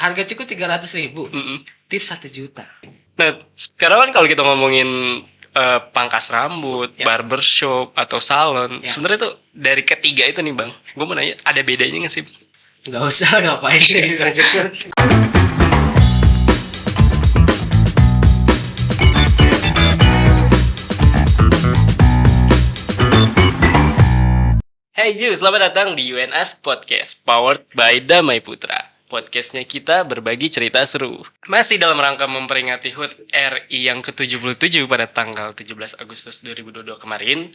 Harga cukup 300.000. Mm-mm. Tips 1 juta. Nah, sekarang kan kalau kita ngomongin pangkas rambut, barbershop atau salon, sebenarnya tuh dari ketiga itu nih bang, gue mau nanya ada bedanya nggak sih? Nggak usah, ngapain sih tukang cukur. Hey you, selamat datang di UNS Podcast, powered by Damai Putra. Podcastnya kita berbagi cerita seru. Masih dalam rangka memperingati HUT RI yang ke-77 pada tanggal 17 Agustus 2022 kemarin.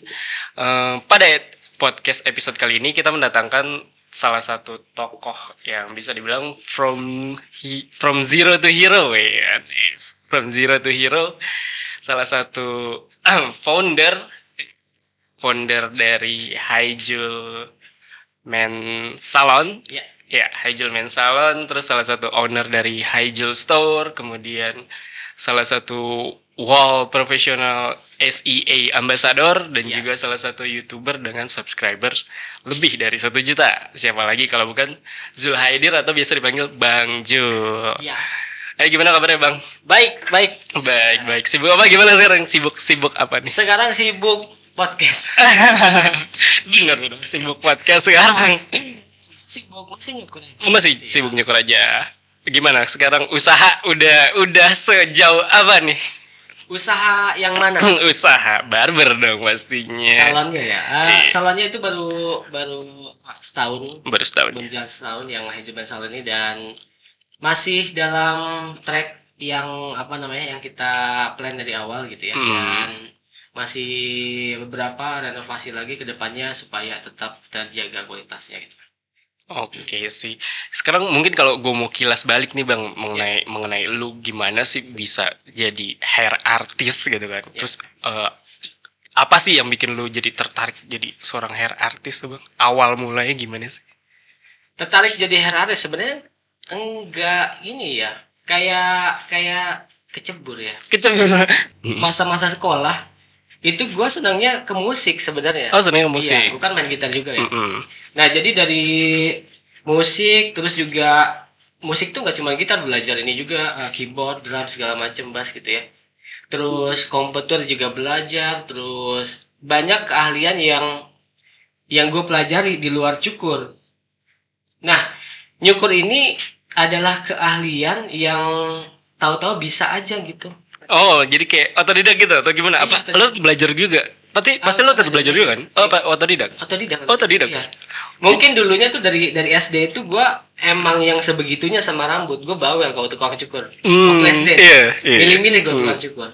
Pada podcast episode kali ini kita mendatangkan salah satu tokoh yang bisa dibilang from zero to hero, ya. From zero to hero. Salah satu founder dari Haijul Men Salon. Ya, Haijul Men Salon, terus salah satu owner dari Haijul Store, kemudian salah satu wall profesional SEA ambassador, dan juga salah satu YouTuber dengan subscriber lebih dari 1 juta. Siapa lagi kalau bukan Zul Haidir atau biasa dipanggil Bang Jul. Ya. Gimana kabarnya Bang? Baik. Baik. Sibuk apa gimana sekarang? Sibuk apa nih? Sekarang sibuk podcast. Bener, sibuk podcast sekarang. Masih nyukur aja. Masih sibuk nyukur aja. Gimana sekarang usaha udah sejauh apa nih? Usaha yang mana? Usaha barber dong pastinya. Salonnya ya. Salonnya itu baru setahun. Baru setahun. Berjalan setahun yang Haijul Men Salon ini, dan masih dalam track yang yang kita plan dari awal gitu ya. Dan masih beberapa renovasi lagi ke depannya supaya tetap terjaga kualitasnya gitu. Oke sih. Sekarang mungkin kalau gue mau kilas balik nih Bang mengenai lu gimana sih bisa jadi hair artist gitu kan. Terus apa sih yang bikin lu jadi tertarik jadi seorang hair artist tuh Bang? Awal mulanya gimana sih? Tertarik jadi hair artist sebenarnya enggak ini ya. Kayak kecebur ya. Masa-masa sekolah itu gue senangnya ke musik sebenarnya. Oh, senangnya ke musik. Iya, bukan main gitar juga ya. Nah, jadi dari musik, terus juga musik tuh nggak cuma gitar, belajar ini juga keyboard, drum, segala macam, bass gitu ya. Terus komputer juga belajar, terus banyak keahlian yang gue pelajari di luar cukur. Nah, nyukur ini adalah keahlian yang tahu-tahu bisa aja gitu. Oh, jadi kayak otodidak gitu atau gimana? Apa lo belajar juga? Pasti lo tadi belajar juga kan? Oh, otodidak. Otodidak. Iya. Mungkin dulunya tuh dari SD itu gua emang yang sebegitunya sama rambut. Gua bawel kalau tukang cukur. Waktu SD. Iya. Milih-milih gua tukang cukur.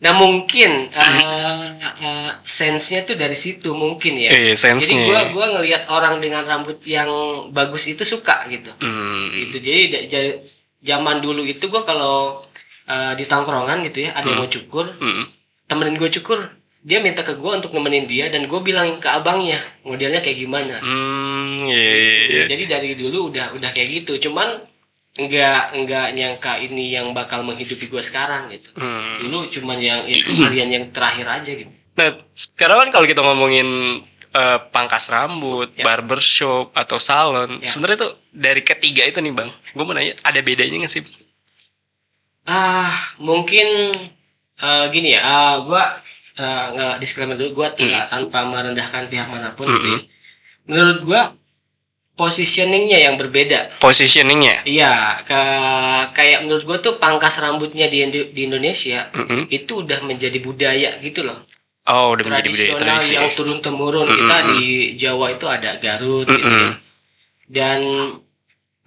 Nah, mungkin sense-nya tuh dari situ mungkin ya. Jadi gua ngelihat orang dengan rambut yang bagus itu suka gitu. Gitu. Jadi zaman dulu itu gua kalau di tongkrongan gitu ya, ada yang mau cukur, temenin gue cukur, dia minta ke gue untuk nemenin dia, dan gue bilangin ke abangnya modelnya kayak gimana. Jadi dari dulu udah kayak gitu, cuman nggak nyangka ini yang bakal menghidupi gue sekarang gitu. Dulu cuman yang kalian yang terakhir aja gitu. Nah, sekarang kan kalau kita ngomongin pangkas rambut, barbershop atau salon, sebenarnya tuh dari ketiga itu nih Bang, gue mau nanya ada bedanya nggak sih? Mungkin gini ya, gue disclaimer dulu, gue tidak tanpa merendahkan pihak manapun. Menurut gue positioningnya yang berbeda. Positioningnya? Iya, kayak menurut gue tuh pangkas rambutnya di Indonesia itu udah menjadi budaya gitu loh. Oh, udah menjadi budaya tradisional yang turun temurun. Kita di Jawa itu ada Garut gitu ya. Dan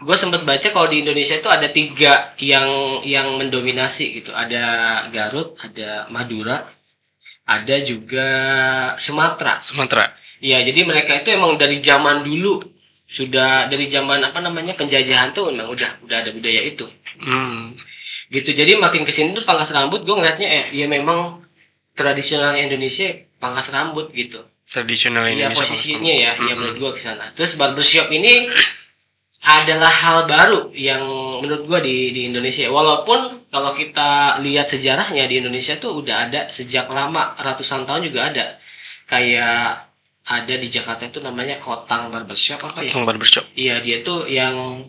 gue sempat baca kalau di Indonesia itu ada 3 yang mendominasi gitu. Ada Garut, ada Madura, ada juga Sumatera. Iya, jadi mereka itu emang dari zaman dulu, sudah dari zaman penjajahan tuh memang udah ada budaya itu. Gitu. Jadi makin kesini tuh pangkas rambut gue ngeliatnya ya memang tradisional Indonesia pangkas rambut gitu. Tradisional Indonesia. Ya posisinya ya menurut gue kesana. Terus barbershop ini adalah hal baru yang menurut gue di Indonesia. Walaupun kalau kita lihat sejarahnya di Indonesia tuh udah ada sejak lama, ratusan tahun juga ada. Kayak ada di Jakarta itu namanya Kotang Barbershop apa ya? Kotang Barbershop. Iya, dia tuh yang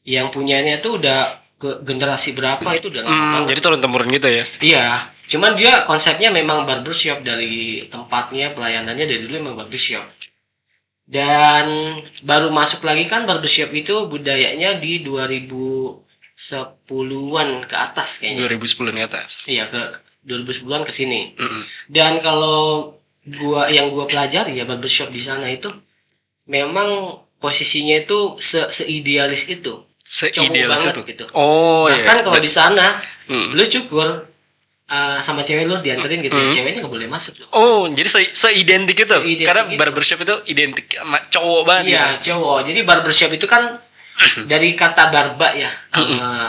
yang punyanya tuh udah ke generasi berapa, itu udah lama banget. Jadi turun temurun gitu ya. Iya, cuman dia konsepnya memang barbershop, dari tempatnya, pelayanannya dari dulu memang barbershop. Dan baru masuk lagi kan barbershop itu budayanya di 2010-an ke atas kayaknya. 2010 ke atas. Iya, ke 2010-an ke sini. Mm-mm. Dan kalau yang gua pelajari ya, barbershop di sana itu memang posisinya itu seidealis itu. Cowok Seidealis banget itu. gitu. Oh iya. Bahkan kalau di sana Mm. lu cukur sama cewek lu dianterin gitu, ceweknya nggak boleh masuk loh. Oh, jadi seidentik itu. Seidentik Karena itu. barbershop itu identik sama cowok banget. Iya, cowok. Jadi barbershop itu kan dari kata barba ya,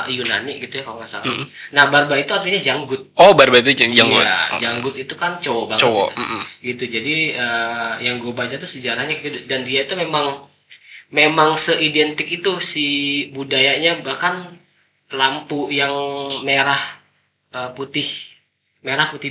Yunani gitu ya kalau nggak salah. Nah, barba itu artinya janggut. Oh, barber itu janggut. Iya, janggut itu kan cowok banget. Cowok. Gitu. Gitu. Jadi yang gue baca tuh sejarahnya gitu, dan dia itu memang seidentik itu si budayanya, bahkan lampu yang merah putih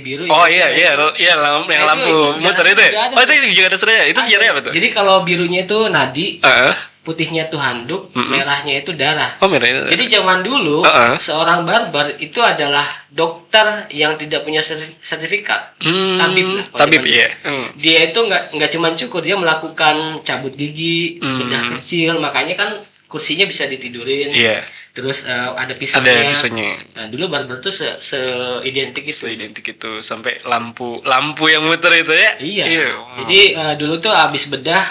biru. Oh ya, iya, yang itu lampu muter itu ya. juga ada Oh, itu tuh. juga ada sebenarnya. Itu sejarahnya apa tuh? Jadi kalau birunya itu nadi, Heeh. putihnya tuh handuk, merahnya itu darah. Oh, merah itu. Jadi zaman dulu seorang barber itu adalah dokter yang tidak punya sertifikat, tabib lah. kalau Tabib zaman ya. dulu. Dia itu nggak cuma cukur, dia melakukan cabut gigi, bedah kecil, makanya kan kursinya bisa ditidurin. Iya. Terus ada Ada pisaunya. pisaunya. Nah, dulu barber tuh se-identik itu. Identik itu sampai lampu yang muter itu ya. Iya. Jadi dulu tuh abis bedah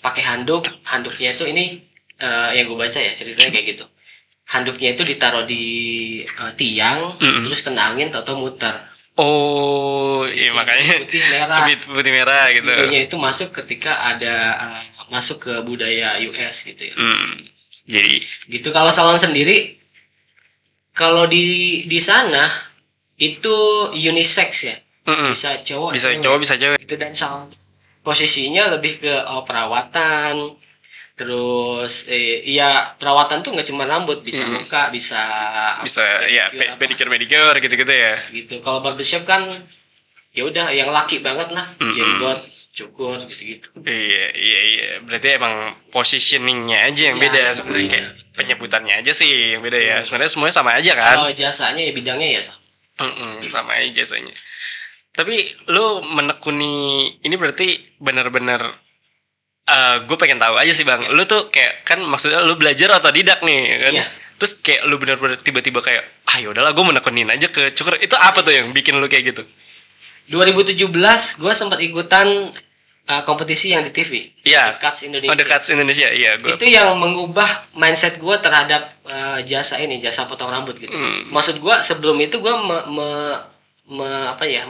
pakai handuknya itu ini yang gue baca ya ceritanya kayak gitu. Handuknya itu ditaruh di tiang, terus kena angin atau muter. Oh, iya makanya Putih merah. putih merah gitu. Birunya itu masuk ketika ada masuk ke budaya US gitu ya. Jadi Gitu. Kalau salon sendiri, kalau di sana itu unisex ya, bisa cowok, bisa cewek. cowok bisa cewek. Itu. Dan salon posisinya lebih ke perawatan, terus ya perawatan tuh nggak cuma rambut, bisa muka, bisa ya pedicure gitu ya. gitu. Kalau barbershop kan ya udah yang laki banget lah, jenggot, cukur gitu. Iya. Berarti emang positioningnya aja yang Iya, beda sebenarnya, kayak penyebutannya aja sih yang beda ya. Sebenarnya semuanya sama aja kan. Kalau jasanya ya bidangnya ya sama. Sama aja jasanya. Tapi lu menekuni ini berarti benar-benar gue pengen tahu aja sih Bang. Lu tuh kayak kan maksudnya lu belajar otodidak nih kan. Iya. Terus kayak lu benar-benar tiba-tiba kayak yaudahlah gue menekunin aja ke cukur. Itu apa tuh yang bikin lu kayak gitu? 2017 gue sempat ikutan kompetisi yang di TV. Iya. The Cuts Indonesia. The Cuts Indonesia, iya. Itu yang mengubah mindset gue terhadap jasa potong rambut gitu. Maksud gue sebelum itu gue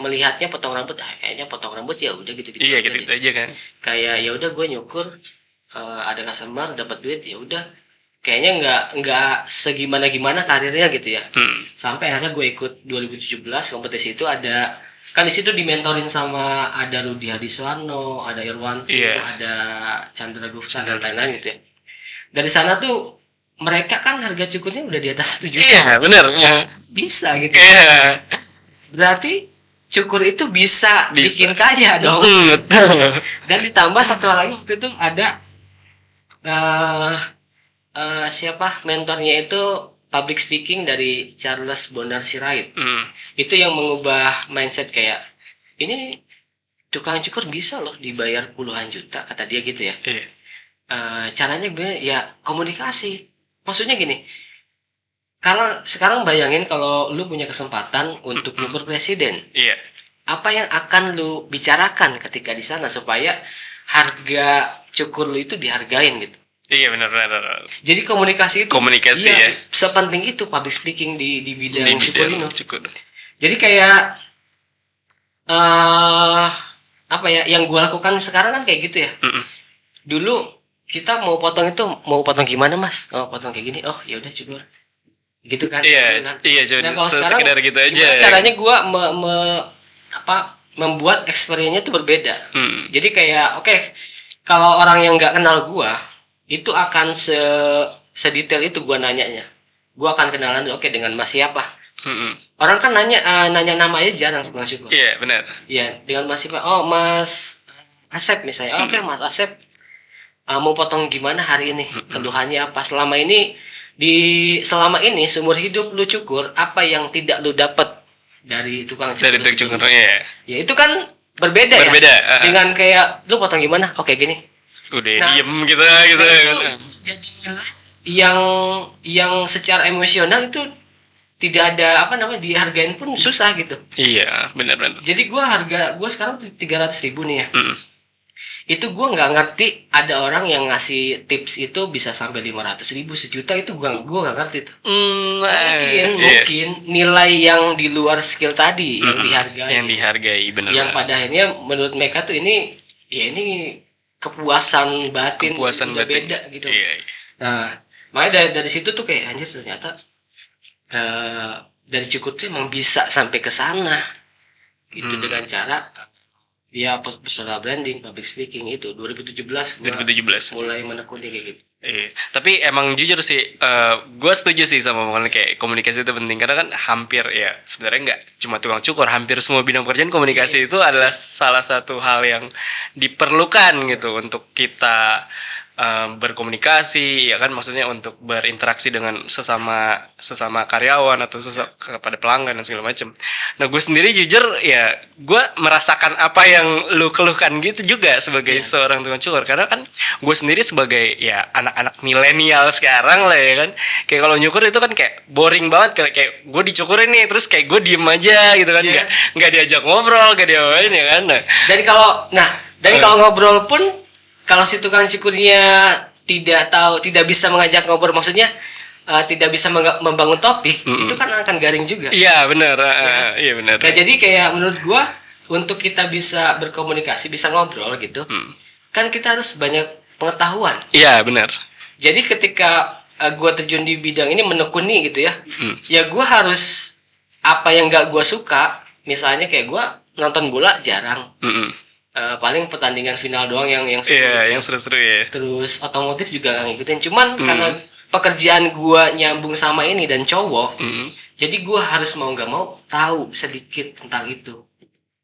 melihatnya potong rambut, kayaknya potong rambut ya udah gitu. Iya, gitu aja kan. Kayak ya udah gue nyukur, ada customer dapat duit, ya udah. Kayaknya nggak segimana karirnya gitu ya. Sampai akhirnya gue ikut 2017 kompetisi itu, ada kan di situ dimentorin sama ada Rudi Hadiswarno, ada Irwanto, ada Chandra Gufsan dan lain-lain gitu ya. Dari sana tuh mereka kan harga cukurnya udah di atas 1 juta. Iya, benar. Bisa gitu. Iya. Berarti cukur itu bisa bikin kaya dong. Dan ditambah satu hal lagi, waktu itu ada siapa mentornya itu public speaking dari Charles Bonar Sirait. Itu yang mengubah mindset, kayak ini tukang cukur bisa loh dibayar puluhan juta, kata dia gitu ya. Caranya gue ya komunikasi. Maksudnya gini, kalau sekarang bayangin kalau lu punya kesempatan untuk nyukur presiden, apa yang akan lu bicarakan ketika di sana supaya harga cukur lu itu dihargain gitu. Iya benar. Jadi komunikasi itu ya. sepenting itu public speaking di bidang cukur ini. Jadi kayak yang gue lakukan sekarang kan kayak gitu ya. Dulu kita mau potong gimana mas? Oh potong kayak gini. Oh ya udah cukur. Gitu kan. Iya. Nah kalau sekarang sekedar gitu aja. Caranya gue membuat experience-nya itu berbeda. Jadi kayak oke, kalau orang yang nggak kenal gue itu akan sedetail itu gue nanyanya. Gue akan kenalan dulu, oke dengan mas siapa? Orang kan nanya nama aja jarang tukang cukur. Iya benar. Iya, dengan mas siapa? Oh mas Asep misalnya. Oke mas Asep, mau potong gimana hari ini? Keluhannya apa? Selama ini selama ini seumur hidup lu cukur, apa yang tidak lu dapat dari tukang cukur? Dari tukang cukur ya. Ya itu kan berbeda ya. Dengan kayak lu potong gimana? Oke gini. Udah diem gitu kan. Jadi yang secara emosional itu tidak ada dihargain pun susah gitu. Iya, benar. Jadi harga gua sekarang 300.000 nih ya. Itu gue nggak ngerti ada orang yang ngasih tips itu bisa sampai 500.000, 1 juta, itu gue nggak ngerti tuh. Mungkin nilai yang di luar skill tadi yang dihargai benar. Yang pada akhirnya menurut mereka tuh ini kepuasan batin beda gitu. Iya. Nah makanya dari situ tuh kayak anjir ternyata dari cukup tuh emang bisa sampai ke sana gitu dengan cara personal branding, public speaking. Itu 2017 mulai menekuni kayak gitu. Tapi emang jujur sih, gue setuju sih sama omongan kayak komunikasi itu penting, karena kan hampir ya sebenarnya nggak cuma tukang cukur, hampir semua bidang pekerjaan komunikasi itu adalah salah satu hal yang diperlukan gitu untuk kita berkomunikasi, ya kan, maksudnya untuk berinteraksi dengan sesama karyawan atau kepada pelanggan dan segala macam. Nah gue sendiri jujur ya gue merasakan apa yang lu keluhkan gitu juga sebagai seorang tukang cukur, karena kan gue sendiri sebagai ya anak-anak milenial sekarang lah ya kan, kayak kalau nyukur itu kan kayak boring banget, kayak gue dicukurin nih terus kayak gue diem aja gitu kan, nggak diajak ngobrol, nggak diapain ya kan. Dan kalau ngobrol pun, kalau si tukang cukurnya tidak bisa mengajak ngobrol, maksudnya tidak bisa membangun topik, itu kan akan garing juga. Iya benar. Iya benar. Nah jadi kayak menurut gua untuk kita bisa berkomunikasi, bisa ngobrol gitu, kan kita harus banyak pengetahuan. Iya benar. Jadi ketika gua terjun di bidang ini menekuni gitu ya, ya gua harus apa yang gak gua suka, misalnya kayak gua nonton bola jarang. Paling pertandingan final doang yang seru. Iya, yang seru-seru ya. Terus otomotif juga gak ngikutin. Cuman karena pekerjaan gua nyambung sama ini dan cowok, jadi gua harus mau gak mau tahu sedikit tentang itu.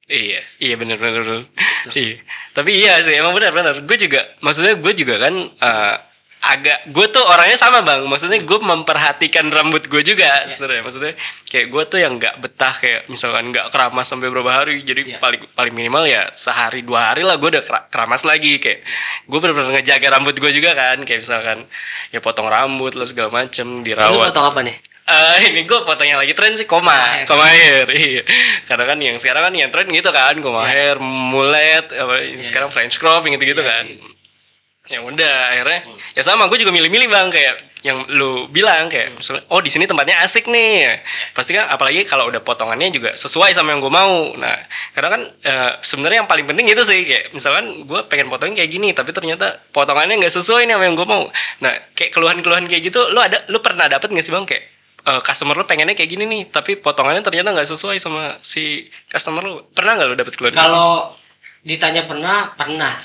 Iya benar. Iya. Tapi iya sih, emang benar. Gue juga kan gue tuh orangnya sama bang, maksudnya gue memperhatikan rambut gue juga sebenarnya, maksudnya kayak gue tuh yang nggak betah kayak misalkan nggak keramas sampai berapa hari, jadi paling minimal ya sehari 2 hari lah gue udah keramas lagi, kayak gue benar-benar ngejaga rambut gue juga kan, kayak misalkan ya potong rambut lah segala macem, dirawat. Lu potong apa nih? Ini gue potongnya lagi tren sih koma hair. Iya. Karena kan yang sekarang kan yang tren gitu kan, koma hair, mullet, sekarang French crop gitu kan. Ya udah akhirnya ya sama, gue juga milih-milih bang, kayak yang lu bilang kayak misalnya di sini tempatnya asik nih, pasti kan, apalagi kalau udah potongannya juga sesuai sama yang gue mau. Nah karena kan sebenarnya yang paling penting itu sih, kayak misalkan gue pengen potongnya kayak gini tapi ternyata potongannya nggak sesuai nih sama yang gue mau. Nah kayak keluhan kayak gitu lu pernah dapet nggak sih bang, kayak customer lu pengennya kayak gini nih tapi potongannya ternyata nggak sesuai sama si customer lu? Pernah nggak lu dapet keluhan? Kalau ditanya pernah,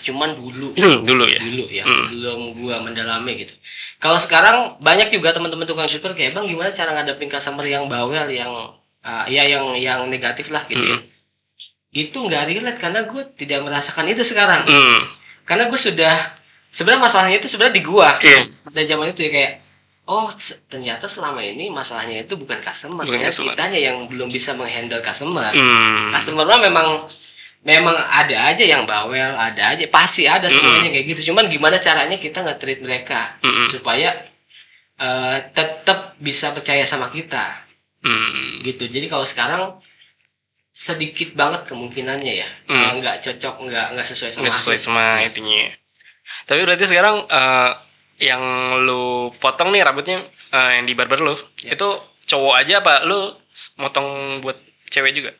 cuman dulu ya sebelum gua mendalami gitu. Kalau sekarang banyak juga teman-teman tukang cukur kayak, bang gimana cara ngadepin customer yang bawel, yang negatif lah gitu. Itu nggak relate karena gue tidak merasakan itu sekarang. Karena gue sebenarnya masalahnya itu sebenarnya di gua. Dari zaman itu ya kayak ternyata selama ini masalahnya itu bukan customer, kitanya yang belum bisa menghandle customer. Customer memang ada aja yang bawel, ada aja, pasti ada semuanya kayak gitu. Cuman gimana caranya kita nge-treat mereka supaya tetap bisa percaya sama kita. Gitu. Jadi kalau sekarang sedikit banget kemungkinannya ya nggak cocok, nggak sesuai sama intinya. Tapi berarti sekarang yang lu potong nih rambutnya yang di barber lu itu cowok aja apa lu motong buat cewek juga?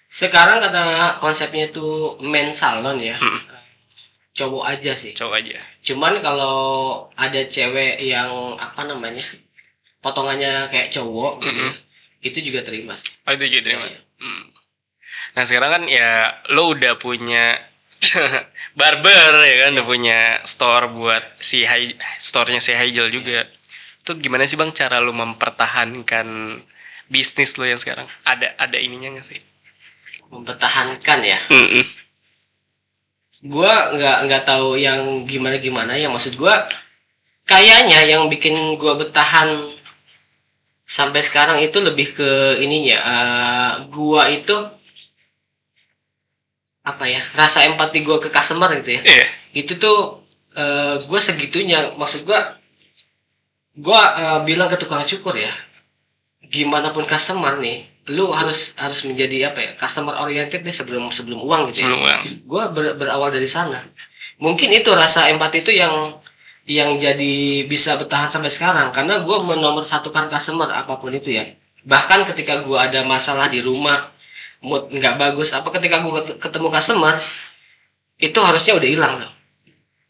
Sekarang karena konsepnya itu men salon ya, cowok aja sih. Cowok aja. Cuman kalau ada cewek yang potongannya kayak cowok, itu juga terima sih. Itu juga terima. Nah sekarang kan ya lo udah punya barber ya kan, udah punya store buat store-nya si Haijel juga. Itu gimana sih bang cara lo mempertahankan bisnis lo yang sekarang? Ada ininya nggak sih? Mempertahankan ya. Gua nggak tahu yang gimana, yang maksud gua kayaknya yang bikin gue bertahan sampai sekarang itu lebih ke ininya. Gue itu apa ya, rasa empati gue ke customer gitu ya. Iya. Itu tuh gue segitunya, maksud gue bilang ke tukang cukur ya, gimana pun customer nih, lu harus menjadi apa ya, customer oriented deh sebelum uang gitu ya. Sebelum uang. Gue berawal dari sana. Mungkin itu rasa empati itu yang jadi bisa bertahan sampai sekarang, karena gue menomorsatukan customer apapun itu ya. Bahkan ketika gue ada masalah di rumah, mood nggak bagus apa, ketika gue ketemu customer itu harusnya udah hilang loh.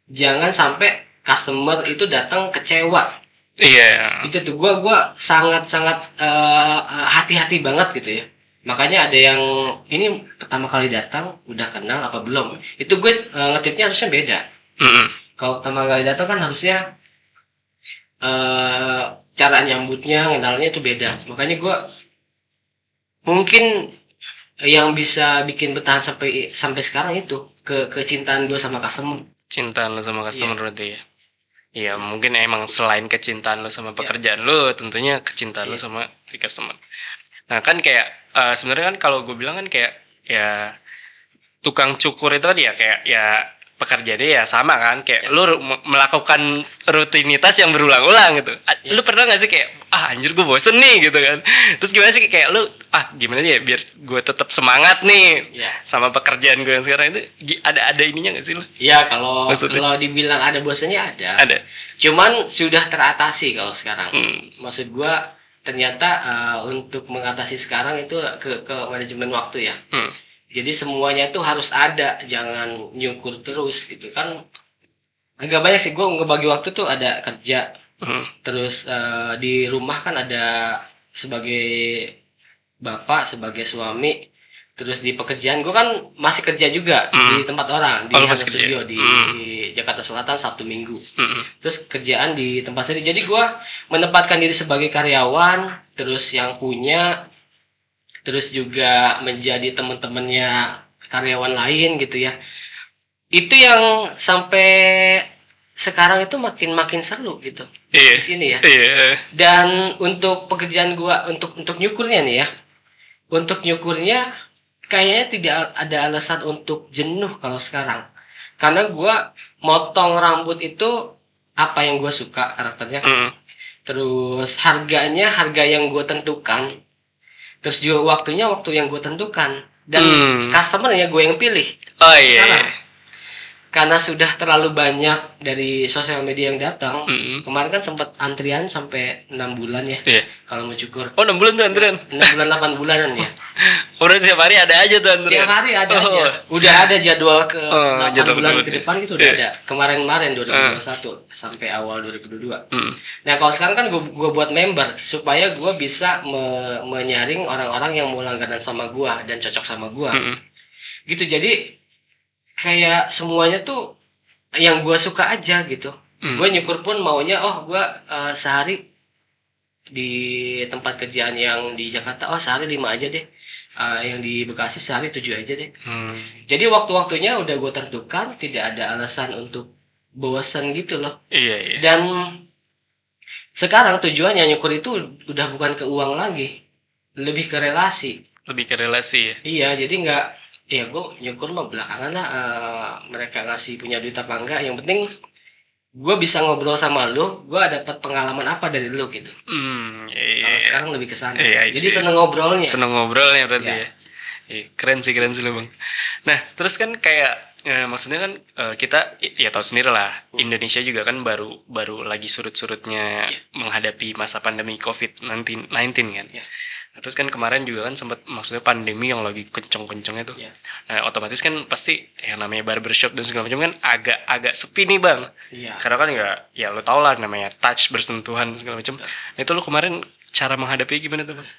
Jangan sampai customer itu datang kecewa. Iya. Itu tuh gue sangat hati-hati banget gitu ya. Makanya ada yang ini pertama kali datang udah kenal apa belum, itu gue ngetitnya harusnya beda. Kalau pertama kali datang kan harusnya cara nyambutnya, ngenalnya itu beda. Makanya gue mungkin yang bisa bikin bertahan sampai sekarang itu kecintaan gue sama customer. Cintaan lo sama customer berarti ya. Iya, mungkin emang selain kecintaan lo sama pekerjaan lo, tentunya kecintaan lo sama di customer. Nah kan kayak sebenarnya kan kalau gue bilang kan kayak ya tukang cukur itu kan ya kayak ya pekerjaannya ya sama kan, kayak lu melakukan rutinitas yang berulang-ulang gitu. Lu pernah gak sih kayak anjir gue bosen nih gitu kan, terus gimana sih kayak lu gimana ya biar gue tetap semangat nih sama pekerjaan gue yang sekarang itu, ada ininya gak sih lu? Iya, kalau dibilang ada bosannya ada. Cuman sudah teratasi kalau sekarang. Maksud gue ternyata untuk mengatasi sekarang itu ke manajemen waktu ya. Jadi semuanya tuh harus ada, jangan nyukur terus gitu kan. Agak banyak sih gue ngebagi waktu tuh, ada kerja, terus di rumah kan ada sebagai bapak, sebagai suami, terus di pekerjaan gue kan masih kerja juga di tempat orang, di studio di Jakarta Selatan Sabtu Minggu. Terus kerjaan di tempat sendiri. Jadi gue menempatkan diri sebagai karyawan, terus yang punya, terus juga menjadi teman-temannya karyawan lain gitu ya. Itu yang sampai sekarang itu makin seru gitu di sini ya. Dan untuk pekerjaan gua, untuk nyukurnya nih ya, untuk nyukurnya kayaknya tidak ada alasan untuk jenuh kalau sekarang, karena gua motong rambut itu apa yang gua suka karakternya. Terus harganya harga yang gua tentukan. Terus juga waktu yang gue tentukan, dan customernya gue yang pilih. Sekarang karena sudah terlalu banyak dari sosial media yang datang. Kemarin kan sempat antrian sampai 6 bulan ya. Kalau mau cukur. 6 bulan tuh antrian. 6 bulan 8 bulanan ya. Berarti tiap hari ada aja tuh antrian. Tiap hari ada aja. Udah ada jadwal ke 8 bulan ke depan gitu udah ada. Kemarin 2021 sampai awal 2022. Nah, kalau sekarang kan gue buat member supaya gue bisa menyaring orang-orang yang mau langganan sama gue dan cocok sama gue. Gitu, jadi kayak semuanya tuh yang gue suka aja gitu. Gue nyukur pun maunya gue sehari di tempat kerjaan yang di Jakarta sehari 5 aja deh, yang di Bekasi sehari 7 aja deh. Jadi waktu-waktunya udah gue tentukan, tidak ada alasan untuk bosan gitu loh. Dan sekarang tujuannya nyukur itu udah bukan ke uang lagi, lebih ke relasi ya. Iya, jadi nggak ya gue nyukur mah belakangan lah, mereka ngasih punya duit apa enggak, yang penting gue bisa ngobrol sama lu, gue dapat pengalaman apa dari lu gitu. Kalau sekarang lebih kesana. Jadi seneng ngobrolnya berarti ya. Keren sih lu bang. Nah terus kan kayak maksudnya kan kita ya tahu sendiri lah, Indonesia juga kan baru lagi surut-surutnya menghadapi masa pandemi COVID-19 kan. Terus kan kemarin juga kan sempat, maksudnya pandemi yang lagi kenceng-kencengnya tuh. Nah, otomatis kan pasti yang namanya barbershop dan segala macam kan agak sepi nih, Bang. Karena kan ya lo tau lah namanya touch, bersentuhan segala macam. Nah, itu lo kemarin cara menghadapi gimana tuh, Bang?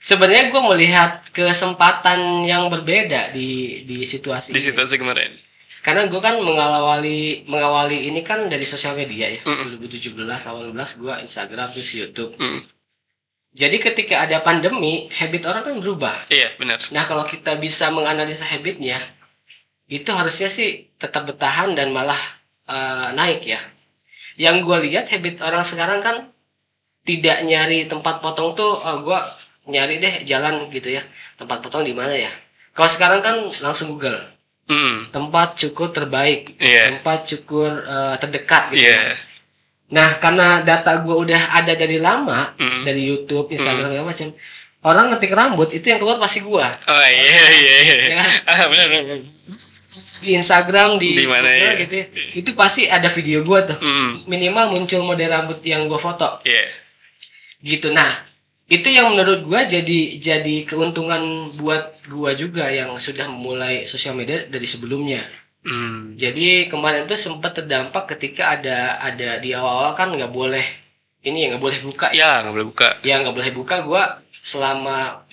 Sebenarnya gue melihat kesempatan yang berbeda di situasi kemarin. Karena gue kan mengawali ini kan dari sosial media ya. 2017 awal 2018 gue Instagram terus YouTube. Jadi ketika ada pandemi, habit orang kan berubah. Iya, benar. Nah, kalau kita bisa menganalisa habitnya, itu harusnya sih tetap bertahan dan malah naik ya. Yang gue lihat habit orang sekarang kan tidak nyari tempat potong tuh, gue nyari deh jalan gitu ya, tempat potong di mana ya. Kalau sekarang kan langsung Google tempat cukur terbaik, tempat cukur terdekat gitu ya. Nah karena data gue udah ada dari lama, dari YouTube, Instagram segala macam, orang ngetik rambut itu yang keluar pasti gue. Oh iya. Ya kan? Benar. Di Instagram, di mana Google ya? gitu ya. Itu pasti ada video gue tuh. Minimal muncul model rambut yang gue foto. Gitu. Nah, itu yang menurut gue jadi keuntungan buat gue juga yang sudah memulai sosial media dari sebelumnya. Jadi kemarin tuh sempat terdampak ketika ada di awal-awal kan nggak boleh buka ya. Nggak boleh buka. Ya nggak boleh buka. Gue selama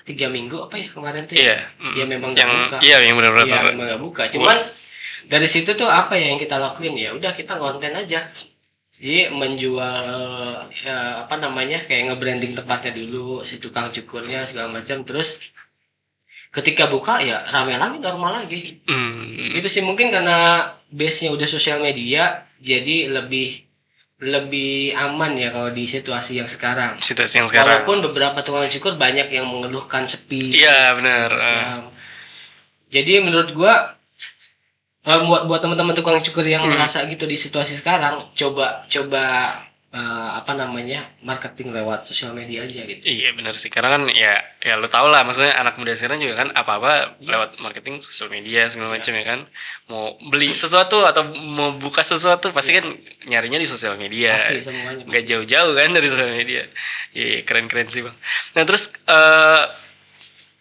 3 minggu apa ya kemarin tuh ya memang nggak buka. Iya yang benar-benar. Iya memang nggak buka. Cuman dari situ tuh apa ya yang kita lakuin, ya udah kita konten aja. Jadi menjual kayak nge-branding tempatnya dulu, si tukang cukurnya segala macam. Terus ketika buka ya rame lagi, normal lagi. Itu sih mungkin karena base-nya udah sosial media, jadi lebih aman ya kalau di situasi yang sekarang. Walaupun beberapa tukang cukur banyak yang mengeluhkan sepi. Iya benar. Jadi menurut gua buat teman-teman tukang cukur yang merasa gitu di situasi sekarang, coba marketing lewat sosial media aja gitu. Iya benar sih, karena kan ya lo tau lah, maksudnya anak muda sekarang juga kan apa-apa lewat marketing sosial media segala macam ya kan. Mau beli sesuatu atau mau buka sesuatu pasti kan nyarinya di sosial media. Pasti semuanya. Gak jauh-jauh kan dari sosial media. Iya keren-keren sih bang. Nah terus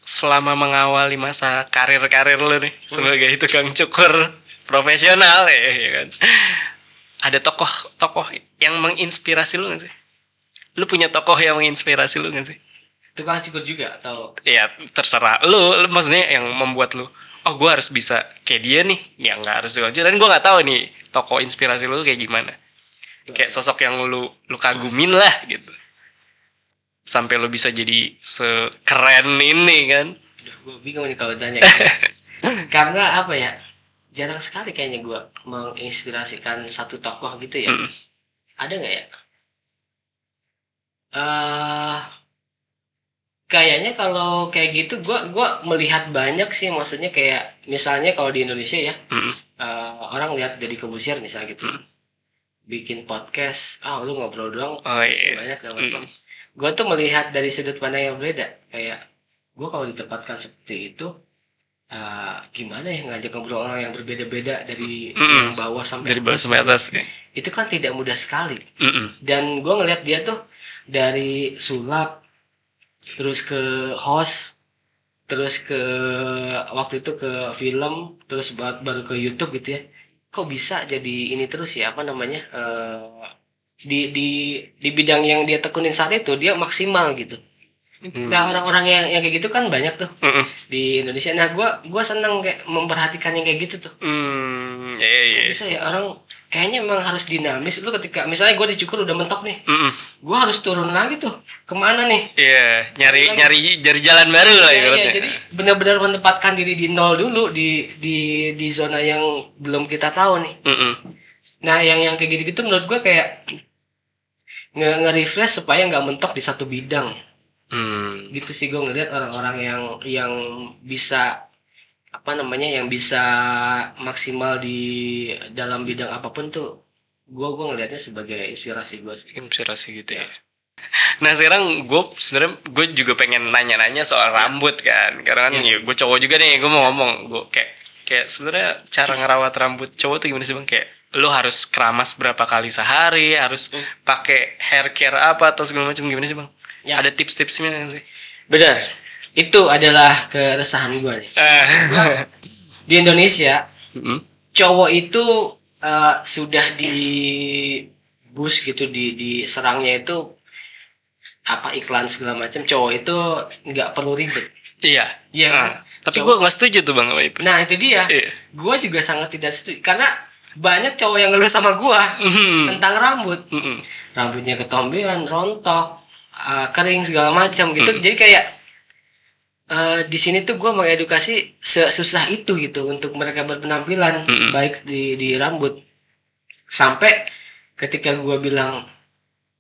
selama mengawali masa karir lo nih sebagai tukang cukur profesional ya kan, ada tokoh yang menginspirasi lu nggak sih? Lu punya tokoh yang menginspirasi lu nggak sih? Tukang cukur juga atau? Ya terserah lu maksudnya yang membuat lu, oh gue harus bisa kayak dia nih. Ya nggak harus tukang cukur, dan gue nggak tahu nih tokoh inspirasi lu kayak gimana. Kayak sosok yang lu kagumin lah gitu, sampai lu bisa jadi sekeren ini kan. Gue bingung nih kalau tanya gitu. Karena apa ya, jarang sekali kayaknya gue menginspirasikan satu tokoh gitu ya. Ada nggak ya? Kayaknya kalau kayak gitu gue melihat banyak sih, maksudnya kayak misalnya kalau di Indonesia ya, orang lihat Deddy Corbuzier misalnya gitu, bikin podcast, lu ngobrol doang, banyak macam. Gue tuh melihat dari sudut pandang yang berbeda. Kayak gue kalau ditempatkan seperti itu, gimana ya ngajak ngobrol orang yang berbeda-beda dari yang bawah sampai atas. Itu kan tidak mudah sekali. Dan gue ngelihat dia tuh dari sulap, terus ke host, terus ke waktu itu ke film, terus baru ke YouTube gitu ya. Kok bisa jadi ini terus ya, di bidang yang dia tekunin saat itu dia maksimal gitu. Nah orang-orang yang kayak gitu kan banyak tuh di Indonesia. Nah gue seneng kayak memperhatikan yang kayak gitu tuh. Bisa ya orang kayaknya memang harus dinamis. Lu ketika misalnya gue dicukur udah mentok nih, gue harus turun lagi tuh kemana nih? Nyari jalan baru lah ya. Jadi benar-benar menempatkan diri di nol dulu di zona yang belum kita tahu nih. Nah yang kayak gitu-gitu menurut gue kayak nge-refresh supaya nggak mentok di satu bidang. Gitu sih gue ngeliat orang-orang yang bisa yang bisa maksimal di dalam bidang apapun tuh, gue ngelihatnya sebagai inspirasi gue sih. Inspirasi gitu ya. Nah sekarang gue juga pengen nanya-nanya soal rambut kan, karena kan gue cowok juga nih, gue mau ngomong, gue kayak sebenarnya cara ngerawat rambut cowok tuh gimana sih bang? Kayak lo harus keramas berapa kali sehari, harus pakai hair care apa atau segala macam, gimana sih bang? Ya. Ada tips-tipsnya kan sih? Benar. Itu adalah keresahan gue nih. Di Indonesia, cowok itu sudah di boost gitu, diserangnya itu iklan segala macam. Cowok itu nggak perlu ribet. Iya. Tapi gue nggak setuju tuh bang sama itu. Nah itu dia. Gue juga sangat tidak setuju karena banyak cowok yang ngeluh sama gue tentang rambut. Rambutnya ketombean, rontok, kering segala macam gitu. Jadi kayak di sini tuh gue mengedukasi sesusah itu gitu untuk mereka berpenampilan baik di rambut. Sampai ketika gue bilang,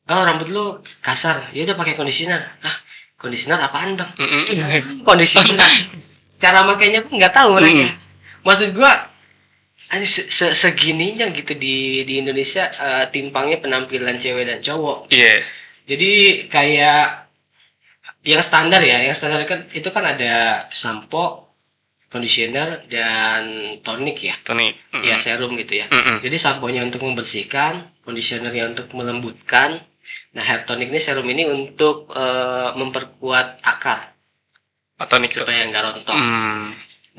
oh rambut lu kasar, ya udah pakai conditioner. Ah, conditioner apaan bang? Conditioner. Cara makainya pun nggak tahu mereka. Maksud gue, segininya gitu di Indonesia timpangnya penampilan cewek dan cowok. Iya. Jadi kayak yang standar ya, yang standar kan itu kan ada sampo, conditioner dan tonik ya. Tonik. Ya serum gitu ya. Jadi samponya untuk membersihkan, conditionernya untuk melembutkan. Nah, hair tonic ini serum ini untuk memperkuat akar Tonik supaya nggak rontok.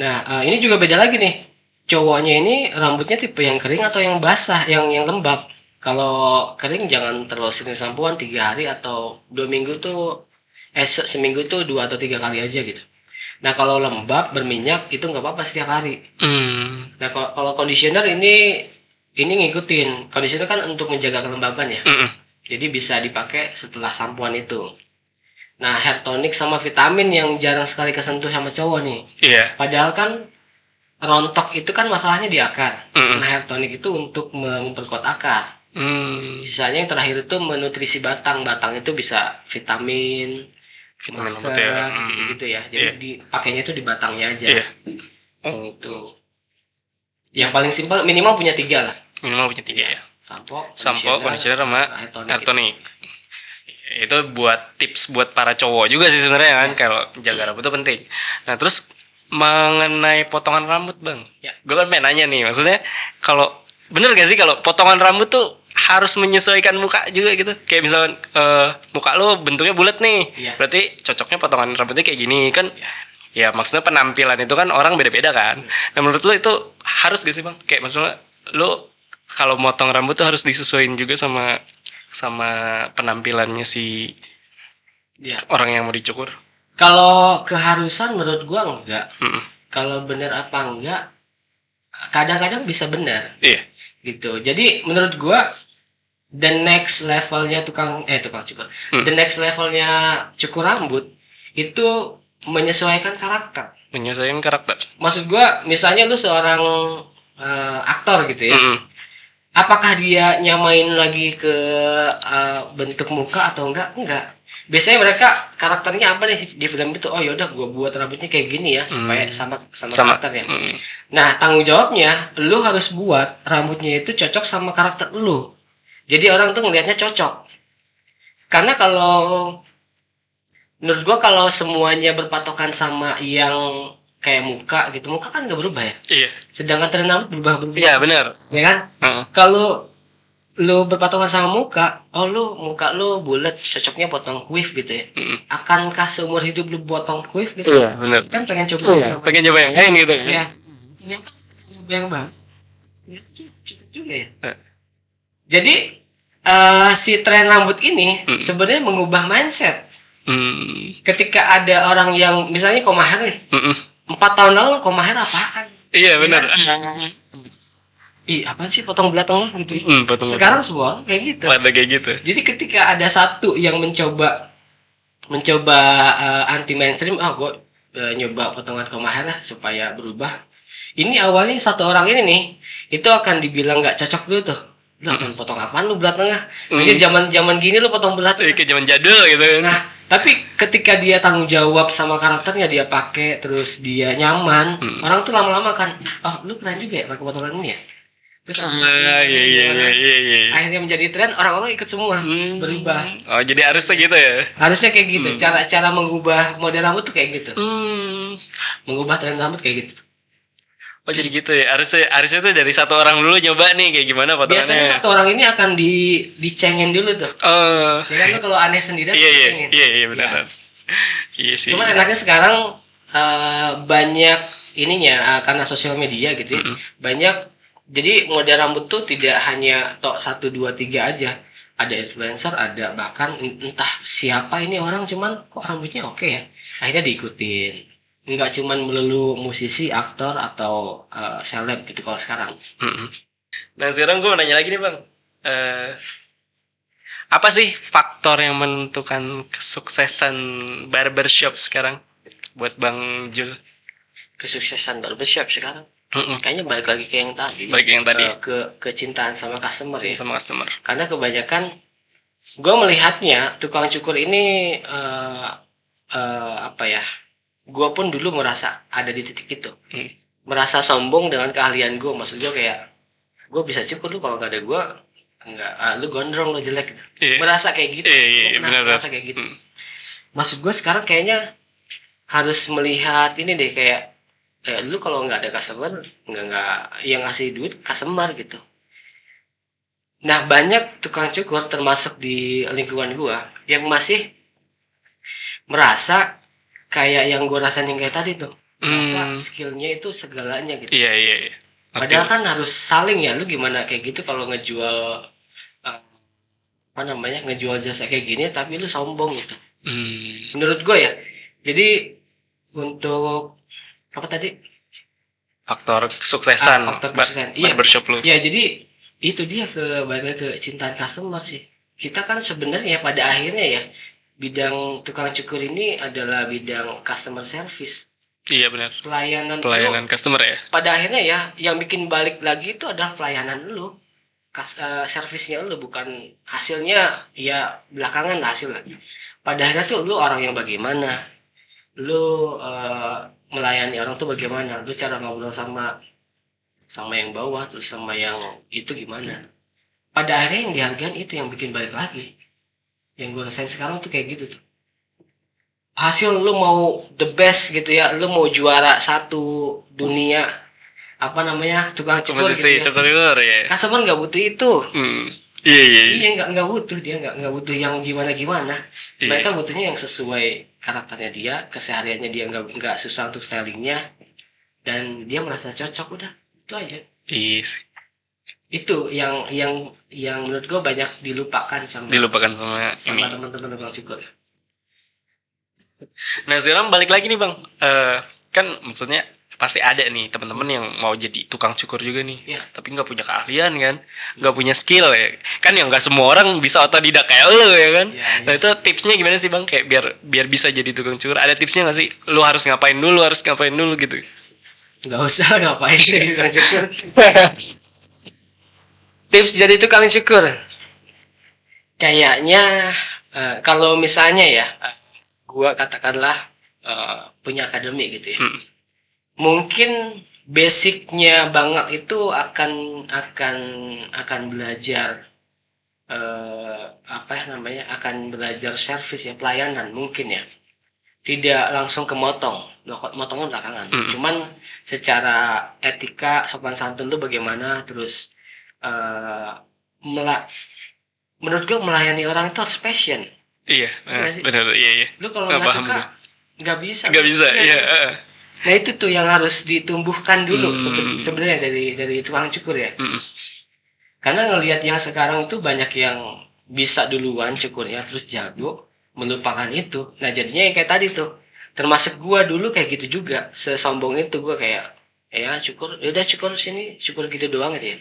Nah, ini juga beda lagi nih. Cowoknya ini rambutnya tipe yang kering atau yang basah, yang lembab. Kalau kering jangan terlalu sering sampoan 3 hari atau 2 minggu tuh seminggu tuh 2 atau 3 kali aja gitu. Nah, kalau lembab berminyak itu nggak apa-apa setiap hari. Nah, kalau conditioner ini ngikutin. Conditioner kan untuk menjaga kelembaban ya. Jadi bisa dipakai setelah sampoan itu. Nah, hair tonic sama vitamin yang jarang sekali kesentuh sama cowok nih. Iya. Padahal kan rontok itu kan masalahnya di akar. Nah, hair tonic itu untuk memperkuat akar. Sisanya yang terakhir itu menutrisi batang. Batang itu bisa vitamin, masker, gitu ya. Jadi dipakainya itu di batangnya aja. Itu. Yang paling simpel minimal punya 3 lah. Minimal punya 3 ya. Sampo, conditioner sama hair tonic. Itu buat tips buat para cowok juga sih sebenarnya kan, kalau jaga rambut itu penting. Nah, terus mengenai potongan rambut bang, gue kan pengen nanya nih, maksudnya kalau bener gak sih kalau potongan rambut tuh harus menyesuaikan muka juga gitu, kayak misalnya muka lo bentuknya bulat nih, berarti cocoknya potongan rambutnya kayak gini kan? Ya maksudnya penampilan itu kan orang beda-beda kan. Nah, menurut lo itu harus gak sih bang? Kayak maksudnya lo kalau motong rambut tuh harus disesuaikan juga sama penampilannya si orang yang mau dicukur. Kalau keharusan menurut gua enggak. Kalau benar apa enggak, kadang-kadang bisa benar. Iya. Gitu. Jadi menurut gua the next levelnya tukang cukur. The next levelnya cukur rambut itu menyesuaikan karakter. Menyesuaikan karakter. Maksud gua, misalnya lu seorang aktor gitu ya. Apakah dia nyamain lagi ke bentuk muka atau enggak? Enggak. Biasanya mereka karakternya apa nih di film itu? Oh yaudah, gue buat rambutnya kayak gini ya supaya sama karakternya. Nah, tanggung jawabnya lu harus buat rambutnya itu cocok sama karakter lu. Jadi orang tuh ngelihatnya cocok. Karena kalau menurut gue kalau semuanya berpatokan sama yang kayak muka gitu, muka kan nggak berubah ya. Iya. Sedangkan tren rambut berubah. Iya benar. Ya kan? Kalau lu berpatokan sama muka, muka lu bulat, cocoknya potong quiff gitu ya. Akankah seumur hidup lu potong quiff gitu? Iya benar. Kan pengen coba. Pengen coba yang lain gitu. Iya. Coba yang bang. Ya, cukup juga ya. Jadi si tren rambut ini sebenarnya mengubah mindset. Ketika ada orang yang misalnya komaher nih, 4 tahun lalu komaher apaan? Iya benar. Apaan sih potong belakang gitu? Sekarang semua kayak gitu. Ada kayak gitu. Jadi ketika ada satu yang mencoba anti mainstream, gue nyoba potongan komaher lah supaya berubah. Ini awalnya satu orang ini nih, itu akan dibilang nggak cocok dulu tuh. Potong apaan lu belah tengah? Jadi zaman gini lu potong belah tengah. Kayak zaman jadul gitu. Nah, tapi ketika dia tanggung jawab sama karakternya, dia pakai terus dia nyaman, orang tuh lama-lama kan, lu keren juga ya pakai potongan ini ya. Terus iya. akhirnya menjadi tren, orang-orang ikut semua berubah. Oh, jadi harusnya gitu ya? Harusnya kayak gitu. Cara mengubah model rambut tuh kayak gitu. Mengubah tren rambut kayak gitu. Oh, jadi gitu ya. Harusnya tuh dari satu orang dulu nyoba nih kayak gimana potongannya. Biasanya satu orang ini akan dicengin dulu tuh. Ya kan, kalau aneh sendiri dicengin. Iya benar. Iya sih. Cuman enaknya sekarang banyak ininya karena sosial media gitu ya. Banyak. Jadi model rambut tuh tidak hanya 1, 2, 3 aja. Ada influencer, ada bahkan entah siapa ini orang, cuman kok rambutnya oke ya. Akhirnya diikutin. Enggak cuman melulu musisi, aktor atau seleb gitu kalau sekarang. Nah, sekarang gue mau nanya lagi nih bang. Apa sih faktor yang menentukan kesuksesan barbershop sekarang? buat Bang Jul? Kesuksesan barbershop sekarang Mm-mm. kayaknya balik lagi ke yang tadi. Balik yang tadi. Ke kecintaan sama customer ya. Sama customer. Karena kebanyakan gue melihatnya tukang cukur ini apa ya? Gue pun dulu merasa ada di titik itu. Merasa sombong dengan keahlian gue. Maksud gue kayak gue bisa cukur, lu kalau gak ada gue enggak, lu gondrong, lu jelek gitu. Merasa kayak gitu. Gue pernah merasa kayak gitu. Maksud gue sekarang kayaknya harus melihat ini deh, kayak lu kalau nggak ada customer, nggak yang ngasih duit customer gitu. Nah, banyak tukang cukur termasuk di lingkungan gua yang masih merasa kayak yang gua rasain yang kayak tadi tuh. Merasa skillnya itu segalanya gitu. Iya. Padahal kan harus saling ya. Lu gimana kayak gitu kalau ngejual ngejual jasa kayak gini tapi lu sombong gitu. Menurut gua ya. Jadi untuk apa tadi? Faktor kesuksesan. Faktor kesuksesan. Iya. Barbershop lu. Ya, jadi itu dia balik ke cintaan customer sih. Kita kan sebenarnya pada akhirnya ya bidang tukang cukur ini adalah bidang customer service. Iya benar. Pelayanan customer ya. Pada akhirnya ya yang bikin balik lagi itu adalah pelayanan lu. Servisnya lu, bukan hasilnya ya belakangan hasil lagi. Pada akhirnya tuh lu orang yang bagaimana, lu melayani orang tuh bagaimana, lu cara ngobrol sama yang bawah terus sama yang itu gimana. Pada akhirnya yang dihargain itu yang bikin balik lagi. Yang gue rasain sekarang tuh kayak gitu tuh. Hasil lu mau the best gitu ya, lu mau juara 1 dunia tukang cukur gitu ya. Cukur ya. Customer nggak butuh itu. Iya. Nggak butuh, dia nggak butuh yang gimana. Mereka butuhnya yang sesuai karakternya dia, kesehariannya dia, nggak susah untuk stylingnya, dan dia merasa cocok, udah itu aja. Yes. Itu yang menurut gue banyak dilupakan sama teman-teman tukang cukur. Nah sekarang balik lagi nih Bang, kan maksudnya pasti ada nih teman-teman yang mau jadi tukang cukur juga nih, tapi nggak punya keahlian kan, nggak punya skill ya kan, yang nggak semua orang bisa otodidak kayak lo ya kan. Nah itu tipsnya gimana sih Bang, kayak biar bisa jadi tukang cukur, ada tipsnya nggak sih? Lu harus ngapain dulu gitu? Nggak usah ngapain jadi tukang cukur. Tips jadi tukang cukur kayaknya kalau misalnya ya gua katakanlah punya akademi gitu ya. Mungkin basicnya banget itu akan belajar akan belajar service ya, pelayanan mungkin ya. Tidak langsung ke motongnya belakangan. Cuman secara etika, sopan santun tuh bagaimana, terus menurut gue melayani orang itu harus passion. Iya, benar. Iya. Lu kalau nggak suka nggak bisa. Iya. Nah itu tuh yang harus ditumbuhkan dulu sebenarnya dari tukang cukur ya. Karena ngelihat yang sekarang itu banyak yang bisa duluan cukurnya terus jago, melupakan itu. Nah jadinya yang kayak tadi tuh, termasuk gua dulu kayak gitu juga, sesombong itu gua kayak cukur, udah cukur sini, cukur gitu doang gitu ya.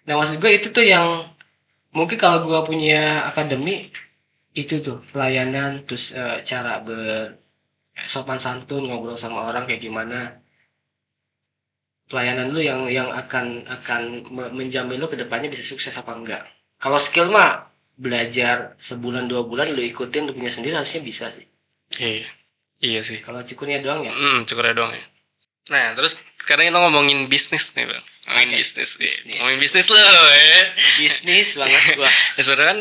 Nah maksud gue itu tuh yang mungkin kalau gua punya akademi itu tuh pelayanan, terus cara sopan santun, ngobrol sama orang kayak gimana, pelayanan lu yang akan menjamin lu kedepannya bisa sukses apa enggak. Kalau skill mah belajar sebulan 2 bulan lu ikutin, lu punya sendiri harusnya bisa sih. Iya sih. Kalau cukurnya doang ya. Cukurnya doang ya. Nah terus sekarang kita ngomongin bisnis nih Bang. Ngomongin bisnis lo ya. Bisnis banget gua. Ya sebenarnya kan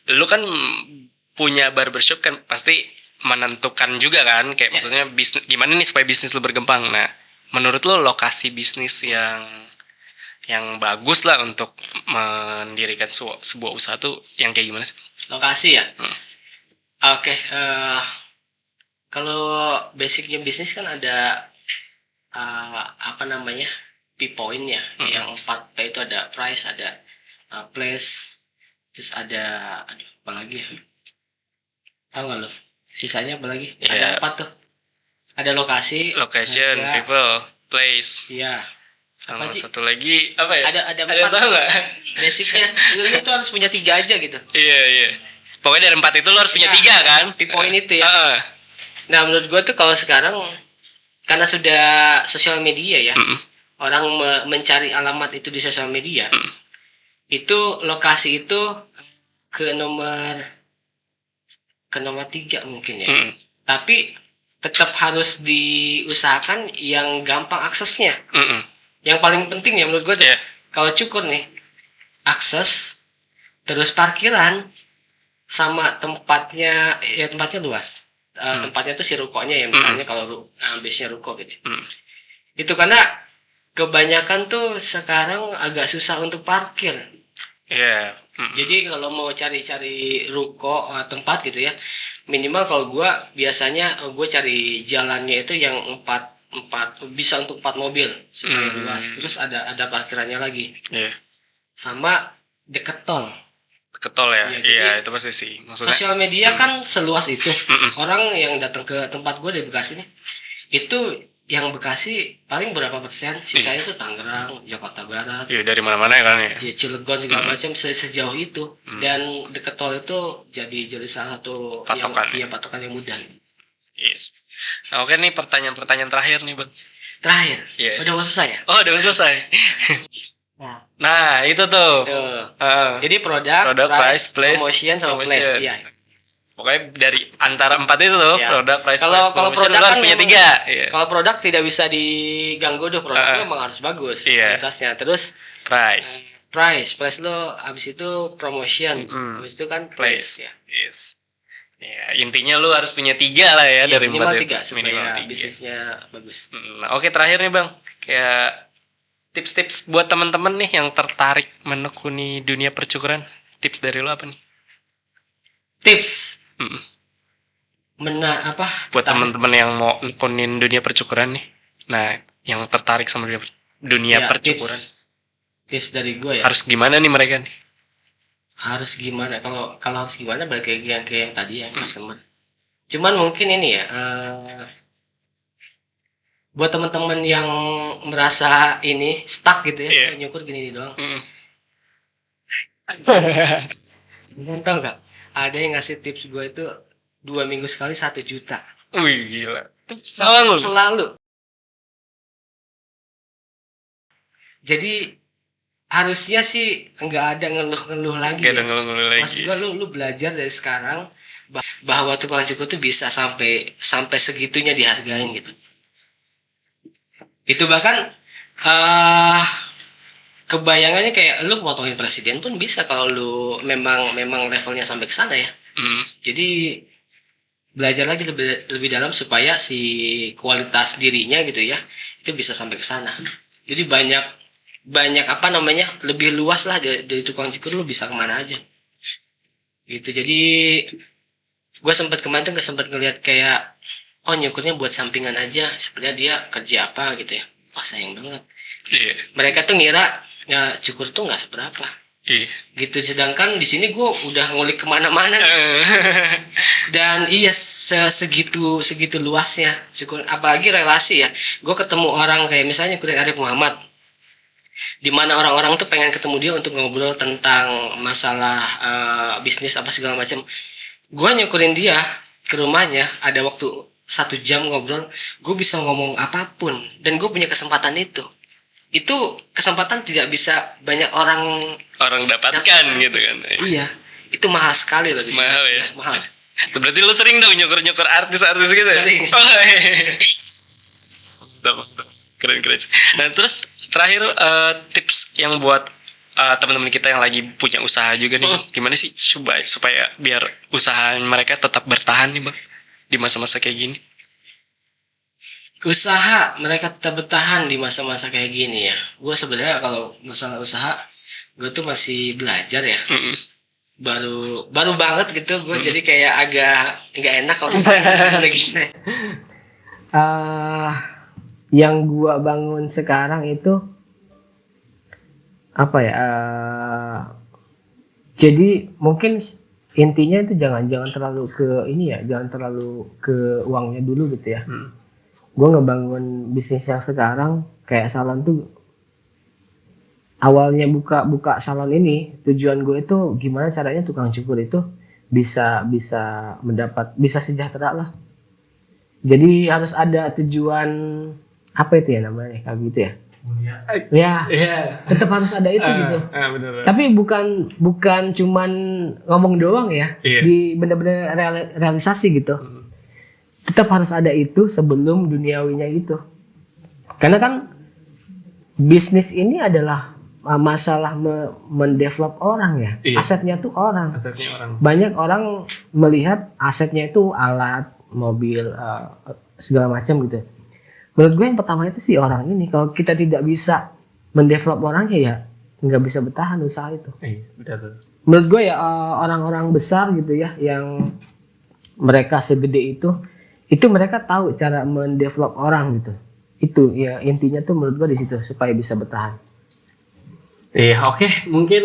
lu kan punya barbershop kan pasti menentukan juga kan, kayak maksudnya bisnis gimana nih supaya bisnis lu berkembang. Nah menurut lu lokasi bisnis yang bagus lah untuk mendirikan sebuah usaha tuh yang kayak gimana sih? Lokasi ya. Oke. Kalau basicnya bisnis kan ada P-point ya. Yang 4P itu ada price, ada place, terus ada apa lagi ya? Tahu nggak lo? Sisanya apa lagi? Ada 4 tuh. Ada location, people, place. Iya. Sama satu lagi apa ya? Ada 4. Tahu nggak? Basicnya lu itu harus punya 3 aja gitu. Iya. Pokoknya dari 4 itu lo harus punya 3 kan? P-point itu ya. Nah, menurut gue tuh kalau sekarang karena sudah sosial media ya, orang mencari alamat itu di sosial media, itu lokasi itu ke nomor 3 mungkin ya. Tapi tetap harus diusahakan yang gampang aksesnya. Yang paling penting ya menurut gue tuh, kalau cukur nih, akses, terus parkiran, sama tempatnya luas. Tempatnya tuh si rukonya ya, misalnya kalau base-nya ruko gitu. Itu karena kebanyakan tuh sekarang agak susah untuk parkir. Jadi kalau mau cari-cari ruko tempat gitu ya, minimal kalau gue biasanya gue cari jalannya itu yang empat bisa untuk 4 mobil supaya luas. Terus ada parkirannya lagi. Sama deket tol. Ya. Iya, itu pasti sih. Maksudnya Sosial media kan seluas itu. Orang yang datang ke tempat gue di Bekasi nih, itu yang Bekasi paling berapa persen? Sisanya itu Tangerang, Jakarta Barat. Iya, dari mana-mana ya kan ya. Ya Cilegon segala macam sejauh itu. Dan deket tol itu jadi salah satu patokan patokan yang mudah. Yes. Nah, oke nih pertanyaan terakhir nih, Bang. Terakhir. Yes. Udah mau selesai ya? Oh, udah selesai. Nah, itu tuh. Jadi produk, price, promotion sama place. Iya. Pokoknya dari antara 4 itu tuh, produk, price, kalau promotion, produk harus punya 3. Kalau produk tidak bisa diganggu tuh, produknya memang harus bagus kualitasnya. Terus price lo habis itu promotion, habis itu kan place ya. Yes. Ya, intinya lu harus punya 3 lah ya, dari 4 minimal itu. 3 supaya bisnisnya bagus. Nah, oke, terakhir nih Bang, kayak tips-tips buat teman-teman nih yang tertarik menekuni dunia percukuran. Tips dari lu apa nih? Tips buat teman-teman yang mau nekunin dunia percukuran nih. Nah, yang tertarik sama dunia percukuran. Tips dari gue ya. Harus gimana nih mereka nih? Harus gimana? Kalau harus gimana balik kayak yang tadi ya, customer. Cuman mungkin ini ya, buat teman-teman yang merasa ini stuck gitu ya, nyukur gini doang. Tau gak? Ada yang ngasih tips gue itu 2 minggu sekali 1 juta. Wih, gila. Selalu. Jadi harusnya sih nggak ada ngeluh-ngeluh lagi. Maksud gue lu belajar dari sekarang bahwa tukang cukur tuh bisa sampai segitunya dihargain gitu. Itu bahkan kebayangannya kayak lu potongin presiden pun bisa kalau lu memang levelnya sampai ke sana ya. Jadi belajar lagi lebih dalam supaya si kualitas dirinya gitu ya itu bisa sampai ke sana. Jadi banyak lebih luas lah dari tukang cukur, lu bisa kemana aja gitu. Jadi gue sempat ngeliat kayak nyukurnya buat sampingan aja, sebenarnya dia kerja apa gitu ya. Wah, sayang banget. Mereka tuh ngira ya cukur tuh nggak seberapa gitu, sedangkan di sini gue udah ngulik kemana-mana dan segitu luasnya cukur, apalagi relasi ya. Gue ketemu orang kayak misalnya nyukurin Arif Muhammad, di mana orang-orang tuh pengen ketemu dia untuk ngobrol tentang masalah bisnis apa segala macam. Gue nyukurin dia ke rumahnya, ada waktu 1 jam ngobrol, gue bisa ngomong apapun dan gue punya kesempatan itu kesempatan tidak bisa banyak orang dapatkan gitu kan. Iya, itu mahal sekali loh di sini. Mahal. Berarti lu sering dong nyukur artis-artis gitu ya? Sering. Keren. Nah, terus terakhir tips yang buat teman-teman kita yang lagi punya usaha juga nih, gimana sih supaya biar usaha mereka tetap bertahan nih Bang di masa-masa kayak gini? Usaha mereka tetap bertahan di masa-masa kayak gini ya. Gue sebenarnya kalau masalah usaha, gue tuh masih belajar ya. Baru banget gitu gue, jadi kayak agak nggak enak kalau gini. Yang gue bangun sekarang itu apa ya? Jadi mungkin intinya itu jangan terlalu ke ini ya, jangan terlalu ke uangnya dulu gitu ya. Gue ngebangun bisnis yang sekarang kayak salon tuh, awalnya buka salon ini, tujuan gue itu gimana caranya tukang cukur itu bisa sejahtera lah, Jadi harus ada tujuan apa itu ya namanya kayak gitu ya? Ya, tetap harus ada itu gitu. Bener. Tapi bukan cuman ngomong doang ya, di benar-benar realisasi gitu. Tetap harus ada itu sebelum duniawinya gitu. Karena kan bisnis ini adalah masalah mendevelop orang ya. Asetnya tuh orang. Banyak orang melihat asetnya itu alat, mobil, segala macam gitu. Menurut gue yang pertama itu sih orang ini. Kalau kita tidak bisa mendevelop orangnya ya nggak bisa bertahan usaha itu. Betul. Menurut gue ya orang-orang besar gitu ya yang mereka segede itu mereka tahu cara mendevelop orang gitu. Itu ya intinya tuh menurut gue di situ supaya bisa bertahan. Oke. Mungkin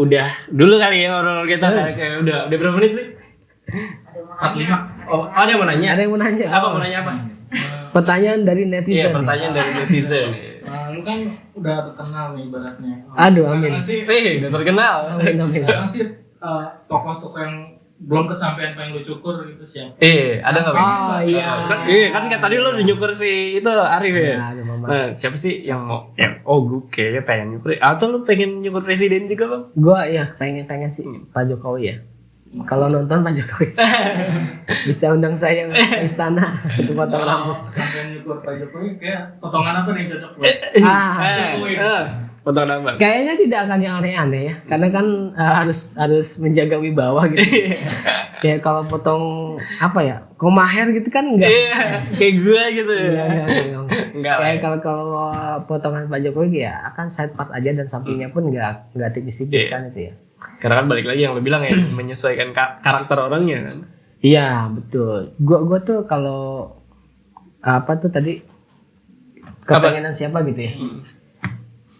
udah dulu kali ya orang kita. Udah berapa menit sih? 45. Oh, ada yang mau nanya? Ada yang mau nanya? Apa mau nanya apa? Pertanyaan dari netizen. Iya, pertanyaan dari netizen. Lu kan udah terkenal nih ibaratnya. Aduh, amin. Udah terkenal. Amin. Sekarang sih tokoh-tokoh yang belum kesampaian pengen lu cukur gitu sih. Ada nggak? Oh iya. Kan tadi lo udah nyukur si itu Arif ya. Ada Mama. Nah, siapa sih yang mau? Gue kayaknya pengen nyukur. Atau lu pengen nyukur presiden juga bang? Gua ya pengen sih Pak Jokowi ya. Kalau nonton Pak Jokowi bisa undang saya ke istana untuk potong rambut. Sampai nyukur Pak Jokowi kayak potongan apa nih cocok buat? Potong rambut. Kayaknya tidak akan yang aneh-aneh ya, karena kan harus menjaga wibawa gitu. Ya kalau potong apa ya, koma hair gitu kan enggak. Kayak gue gitu. Enggak. Kayak kalau potongan Pak Jokowi ya akan side part aja dan sampingnya pun enggak tipis-tipis kan itu ya. Karena kan balik lagi yang lo bilang ya, menyesuaikan karakter orangnya kan. Iya betul. Gua tuh kalau apa tuh tadi kepengenan siapa gitu ya.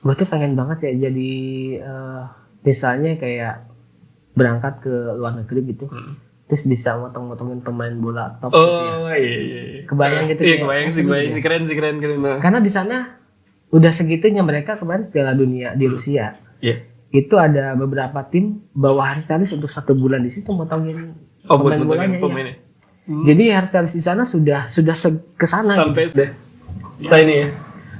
Gue tuh pengen banget ya jadi misalnya kayak berangkat ke luar negeri gitu, terus bisa motong-motongin pemain bola top gitu ya. Iya. Kebayang gitu sih. Kebayang sih, keren. Karena di sana udah segitunya mereka kemarin Piala Dunia di Rusia. Iya. Itu ada beberapa tim bawa Harsalis untuk 1 bulan di situ motongin pemain bolanya. Ya. Jadi Harsalis di sana sudah kesana. Sampai selesai ini ya.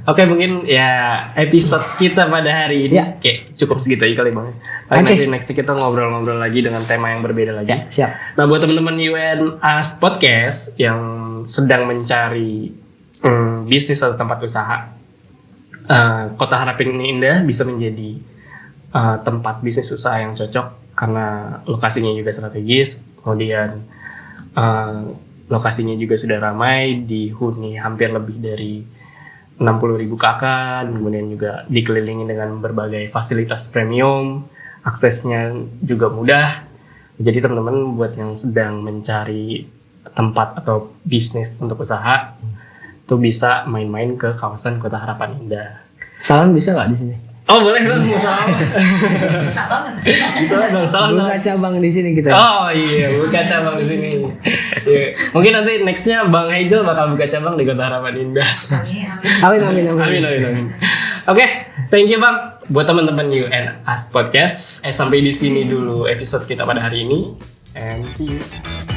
Oke, mungkin ya episode kita pada hari ini kayak cukup segitu aja kali bang. Nanti next kita ngobrol-ngobrol lagi dengan tema yang berbeda lagi. Ya, siap. Nah buat teman-teman UNAS Podcast yang sedang mencari bisnis atau tempat usaha, Kota Harapan Indah bisa menjadi tempat bisnis usaha yang cocok karena lokasinya juga strategis, kemudian lokasinya juga sudah ramai, dihuni hampir lebih dari 60.000 kakak, kemudian juga dikelilingi dengan berbagai fasilitas premium, aksesnya juga mudah. Jadi teman-teman buat yang sedang mencari tempat atau bisnis untuk usaha, tuh bisa main-main ke kawasan Kota Harapan Indah. Salam bisa nggak di sini? Oh boleh bang, salam. Bisa bang, salam. Buka cabang di sini kita. Oh iya, buka cabang di sini. Mungkin nanti nextnya Bang Hejel bakal buka cabang di Kota Harapan Indah. Amin. Oke, thank you bang. Buat teman-teman UNAS Podcast, sampai di sini dulu episode kita pada hari ini. And see you.